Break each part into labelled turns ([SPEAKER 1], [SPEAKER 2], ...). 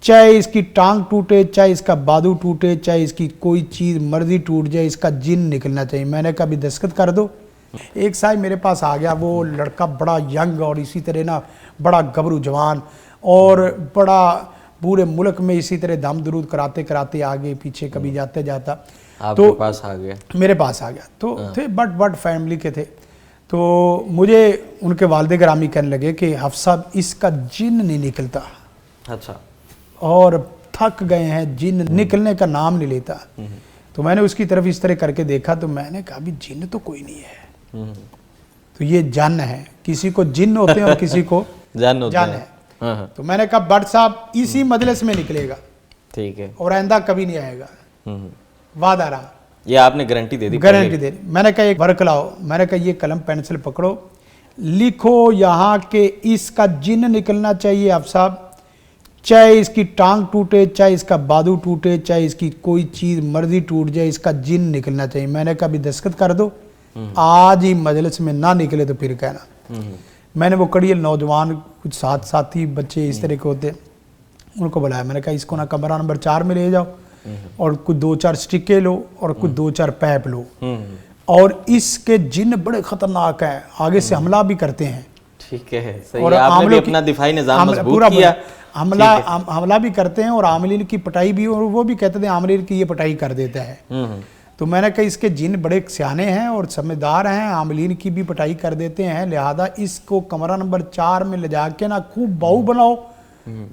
[SPEAKER 1] चाहे इसकी टांग टूटे, चाहे इसका बाजू टूटे, चाहे इसकी कोई चीज़ मर्जी टूट जाए, इसका जिन निकलना चाहिए। मैंने कहा अभी दस्तखत कर दो। एक साहब मेरे पास आ गया, वो लड़का बड़ा यंग और इसी तरह ना बड़ा गबरू जवान और बड़ा पूरे मुल्क में इसी तरह दम दरूद कराते कराते आगे पीछे कभी जाते जाता
[SPEAKER 2] आपके पास आ गया,
[SPEAKER 1] मेरे पास आ गया। तो थे बट फैमिली के थे। तो मुझे उनके वालिद गिरामी कहने लगे कि हफ्स साहब इसका जिन नहीं निकलता,
[SPEAKER 2] अच्छा, और
[SPEAKER 1] थक गए हैं, जिन निकलने का नाम नहीं लेता। तो मैंने उसकी तरफ इस तरह करके देखा, तो मैंने कहा भी जिन तो कोई नहीं है, तो ये जन है। किसी को जिन होते हैं और किसी को
[SPEAKER 2] जन होते
[SPEAKER 1] है। तो मैंने कहा बट साहब इसी मजलिस में निकलेगा,
[SPEAKER 2] ठीक है,
[SPEAKER 1] और आइंदा कभी नहीं आएगा, वादा रहा।
[SPEAKER 2] ये आपने गारंटी दे दी?
[SPEAKER 1] गारंटी दे दी। मैंने कहा एक वर्क लाओ, मैंने कहा ये कलम पेंसिल पकड़ो, लिखो यहाँ के इसका जिन निकलना चाहिए हफ्स साहब, चाहे इसकी टांग टूटे, चाहे इसका बाजू टूटे, चाहे इसकी कोई चीज़ मर्जी टूट जाए, इसका जिन निकलना चाहिए। मैंने कहा अभी दस्तखत कर दो, आज ही मजलिस में ना निकले तो फिर कहना। मैंने वो कड़ियल नौजवान कुछ साथी बच्चे इस तरह के होते, उनको बुलाया। मैंने कहा इसको ना कमरा नंबर 4 में ले जाओ और कुछ 2-4 स्टिके लो और कुछ 2-4 पैप लो, और इसके जिन बड़े खतरनाक हैं, आगे से हमला भी करते हैं।
[SPEAKER 2] ठीक है, सही है, आपने भी अपना दिफाई निजाम मजबूत किया।
[SPEAKER 1] हमला भी करते हैं और आमिलीन की पटाई भी, और वो भी कहते थे आमिलीन की ये पटाई कर देता है। तो मैंने कहा इसके जिन बड़े सियाने हैं और समझदार हैं, आमिलीन की भी पटाई कर देते हैं, लिहाजा इसको कमरा नंबर 4 में ले जाके ना खूब बाऊ बनाओ,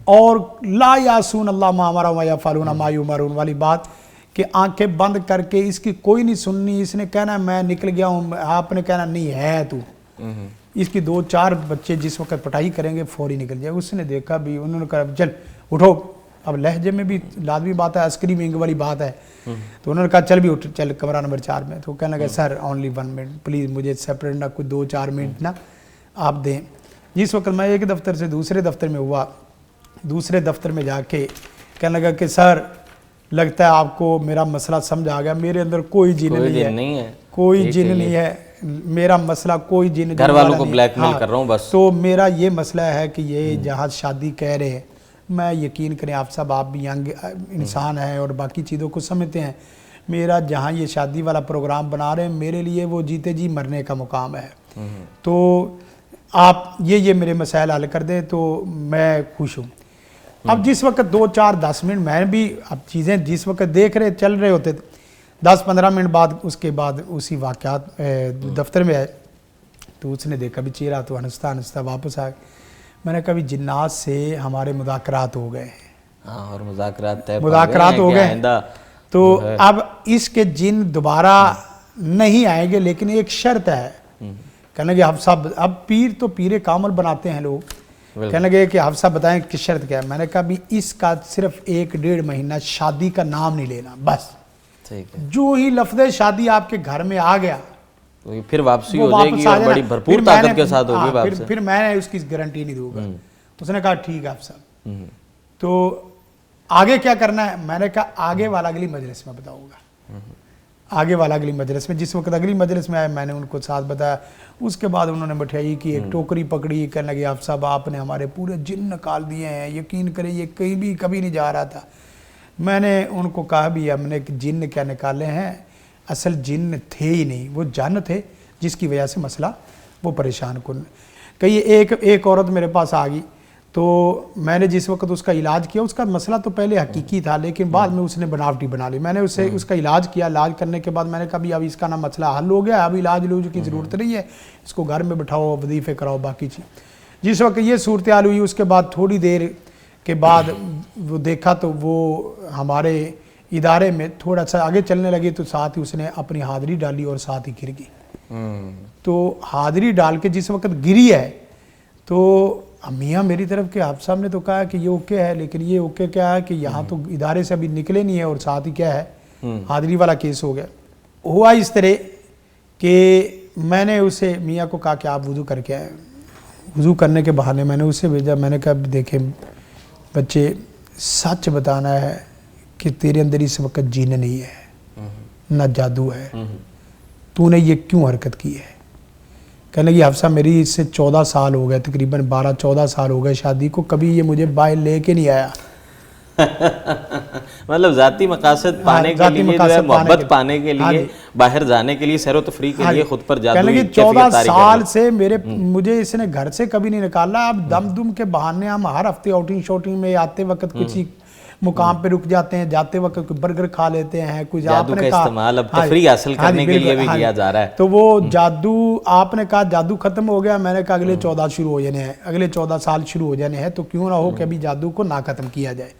[SPEAKER 1] और ला यासून अल्लाह मा अमरा व यफअलून मा युमरून वाली बात कि आंखें बंद करके इसकी कोई नहीं सुननी। इसने कहना मैं निकल गया हूँ, आपने कहना नहीं है तू। इसकी 2-4 बच्चे जिस वक्त पटाई करेंगे फौरी निकल जाए। उसने देखा भी, उन्होंने कहा चल उठो, अब लहजे में भी लाजमी बात है, अस्करी विंग वाली बात है। तो उन्होंने कहा चल भी उठ, चल कमरा नंबर 4 में। तो कहने लगा सर ओनली 1 मिनट प्लीज़, मुझे सेपरेट ना कुछ 2-4 मिनट ना आप दें। जिस वक्त मैं एक दफ्तर से दूसरे दफ्तर में हुआ, दूसरे दफ्तर में जाके कहने लगा कि सर लगता है आपको मेरा मसला समझ आ गया, मेरे अंदर कोई जिन नहीं है, कोई जिन नहीं है, मेरा मसला कोई जिन,
[SPEAKER 2] घर वालों को ब्लैकमेल कर रहा हूँ बस।
[SPEAKER 1] तो मेरा ये मसला है कि ये जहाँ शादी कह रहे हैं, मैं यकीन करें आप सब, आप भी यंग इंसान हैं और बाकी चीज़ों को समझते हैं, मेरा जहाँ ये शादी वाला प्रोग्राम बना रहे हैं, मेरे लिए वो जीते जी मरने का मुकाम है। तो आप ये मेरे मसाइल हल कर दें तो मैं खुश हूँ। अब जिस वक्त 2-4-10 मिनट मैं भी, अब चीज़ें जिस वक्त देख रहे चल रहे होते थे, 10-15 मिनट बाद उसके बाद उसी वाक़यात दफ्तर में आए, तो उसने देखा भी चेहरा तो हंसता हंसता वापस आ गया। मैंने कहा भी जिन्नात से हमारे मुज़ाकरात हो गए हैं।
[SPEAKER 2] और मुज़ाकरात
[SPEAKER 1] हो गए, तो अब इसके जिन दोबारा नहीं आएंगे, लेकिन एक शर्त है। कहने लगे हफ्स साहब, अब पीर तो पीरे कामल बनाते हैं लोग, कहने लगे कि हफ्स साहब बताएं किस शर्त क्या है। मैंने कहा भी इसका सिर्फ 1-1.5 महीना शादी का नाम नहीं लेना, बस।
[SPEAKER 2] ठीक है,
[SPEAKER 1] जो ही लफ्ज़ शादी आपके घर में आ गया
[SPEAKER 2] तो फिर वापसी हो जाएगी और बड़ी भरपूर ताकत के साथ होगी वापसी।
[SPEAKER 1] फिर मैं उसकी गारंटी नहीं दूंगा। तो उसने कहा ठीक है आप साहब, तो आगे क्या करना है? मैंने कहा आगे वाला अगली मजलिस में बताऊंगा। आगे वाला अगली मजलिस में, जिस वक्त अगली मजलिस में आए मैंने उनको साथ बताया। उसके बाद उन्होंने मिठाई की एक टोकरी पकड़ी, कहने लगे आप साहब आपने हमारे पूरे जिन निकाल दिए हैं, यकीन करें ये कभी नहीं जा रहा था। मैंने उनको कहा भी हमने जिन क्या निकाले हैं, असल जिन थे ही नहीं, वो जन थे जिसकी वजह से मसला वो परेशान कन। कहीं एक औरत मेरे पास आ गई, तो मैंने जिस वक्त उसका इलाज किया, उसका मसला तो पहले हकीकी था लेकिन बाद में उसने बनावटी बना ली। मैंने उससे उसका इलाज किया, इलाज करने के बाद मैंने कहा भी अब इसका ना मसला हल हो गया, अब इलाज की ज़रूरत नहीं है, इसको घर में बिठाओ, वजीफ़े कराओ, बाकी चीज़। जिस वक्त ये सूरत हाल हुई, उसके बाद थोड़ी देर के बाद वो देखा तो वो हमारे इदारे में थोड़ा सा आगे चलने लगे, तो साथ ही उसने अपनी हाज़री डाली और साथ ही गिर गई। तो हाज़री डाल के जिस वक्त गिरी है, तो मियाँ मेरी तरफ के आप साहब ने तो कहा कि ये ओके है, लेकिन ये ओके क्या है कि यहाँ तो इदारे से अभी निकले नहीं है, और साथ ही क्या है हाज़री वाला केस हो गया। हुआ इस तरह कि मैंने उसे मियाँ को कहा कि आप वज़ू करके आए। वज़ू करने के बहाने मैंने उसे भेजा। मैंने कहा देखे बच्चे, सच बताना है कि तेरे अंदर इस वक्त जीन नहीं है, ना जादू है, तूने ये क्यों हरकत की है? कहने लगी हफ्सा मेरी इससे 14 साल हो गए, तकरीबन 12-14 साल हो गए शादी को, कभी ये मुझे बाहर लेके नहीं आया,
[SPEAKER 2] مطلب ذاتی مقاصد پانے کے لیے جو ہے محبت پانے کے لیے باہر جانے کے لیے سیر و تفریح کے لیے خود پر جادوئی کیفیت
[SPEAKER 1] 14 سال سے مجھے اس نے گھر سے کبھی نہیں نکالا. اب دم دم کے بہانے ہم ہر ہفتے آؤٹنگ شوٹنگ میں آتے وقت کسی مقام پہ رک جاتے ہیں, جاتے وقت کوئی برگر کھا لیتے ہیں, کوئی
[SPEAKER 2] جادو کا استعمال اب تفریح حاصل کرنے کے لیے بھی کیا جا رہا ہے.
[SPEAKER 1] تو وہ جادو, آپ نے کہا جادو ختم ہو گیا, میں نے کہا اگلے 14 شروع ہو جانے ہیں, اگلے 14 سال شروع ہو جانے ہیں, تو کیوں نہ ہو کہ ابھی جادو کو نہ ختم کیا جائے.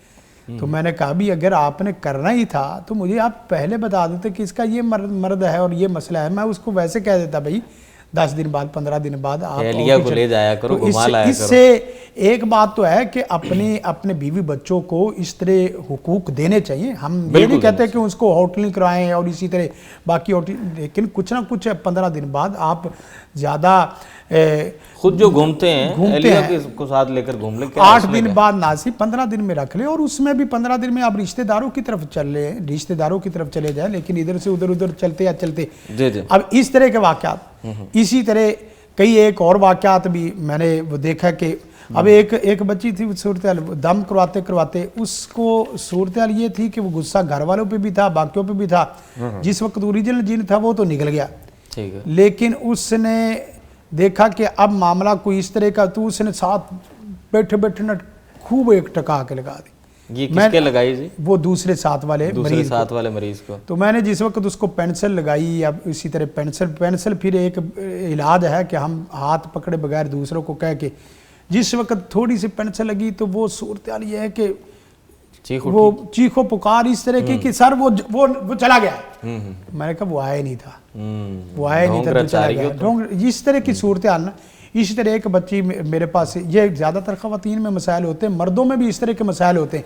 [SPEAKER 1] تو میں نے کہا بھی اگر آپ نے کرنا ہی تھا تو مجھے آپ پہلے بتا دیتے کہ اس کا یہ مرد ہے اور یہ مسئلہ ہے, میں اس کو ویسے کہہ دیتا بھائی 10 دن بعد 15 دن بعد آپ
[SPEAKER 2] کو لے جایا کرو, گھما لایا کرو.
[SPEAKER 1] اس سے ایک بات تو ہے کہ اپنے بیوی بچوں کو اس طرح حقوق دینے چاہیے. ہم یہ نہیں کہتے کہ اس کو ہوٹلنگ کرائیں اور اسی طرح باقی لیکن کچھ نہ کچھ 15 دن بعد آپ زیادہ
[SPEAKER 2] خود جو گھومتے ہیں کو ساتھ لے کر گھوم لیں,
[SPEAKER 1] 8 دن بعد ناسی 15 دن میں رکھ لیں, اور اس میں بھی 15 دن میں آپ رشتہ داروں کی طرف چلے جائیں, لیکن ادھر سے ادھر چلتے. اب اس طرح کے واقعات, اسی طرح کئی ایک اور واقعات بھی میں نے وہ دیکھا کہ اب ایک بچی تھی صورتحال دم کرواتے اس کو صورتحال یہ تھی کہ وہ غصہ گھر والوں پہ بھی تھا, باقیوں پہ بھی تھا. جس وقت اوریجنل جن تھا وہ تو نکل گیا, لیکن اس نے دیکھا کہ اب معاملہ کوئی اس طرح کا, تو اس نے ساتھ بیٹھے خوب ایک ٹکا کے لگا دی.
[SPEAKER 2] یہ کس کے لگائی جی؟
[SPEAKER 1] وہ دوسرے ساتھ والے
[SPEAKER 2] مریض کو.
[SPEAKER 1] تو میں نے جس وقت اس کو پینسل لگائی, اب اسی طرح پینسل پھر ایک علاج ہے کہ ہم ہاتھ پکڑے بغیر دوسروں کو کہہ کے, جس وقت تھوڑی سی پینسل لگی تو وہ صورتحال یہ ہے کہ وہ چیخو پکار اس طرح کی کہ سر وہ چلا گیا. میں نے کہا وہ آیا نہیں تھا, تو چلا گیا. اس طرح کی صورتحال نا. اسی طرح ایک بچی میرے پاس, یہ زیادہ تر خواتین میں مسائل ہوتے ہیں, مردوں میں بھی اس طرح کے مسائل ہوتے ہیں.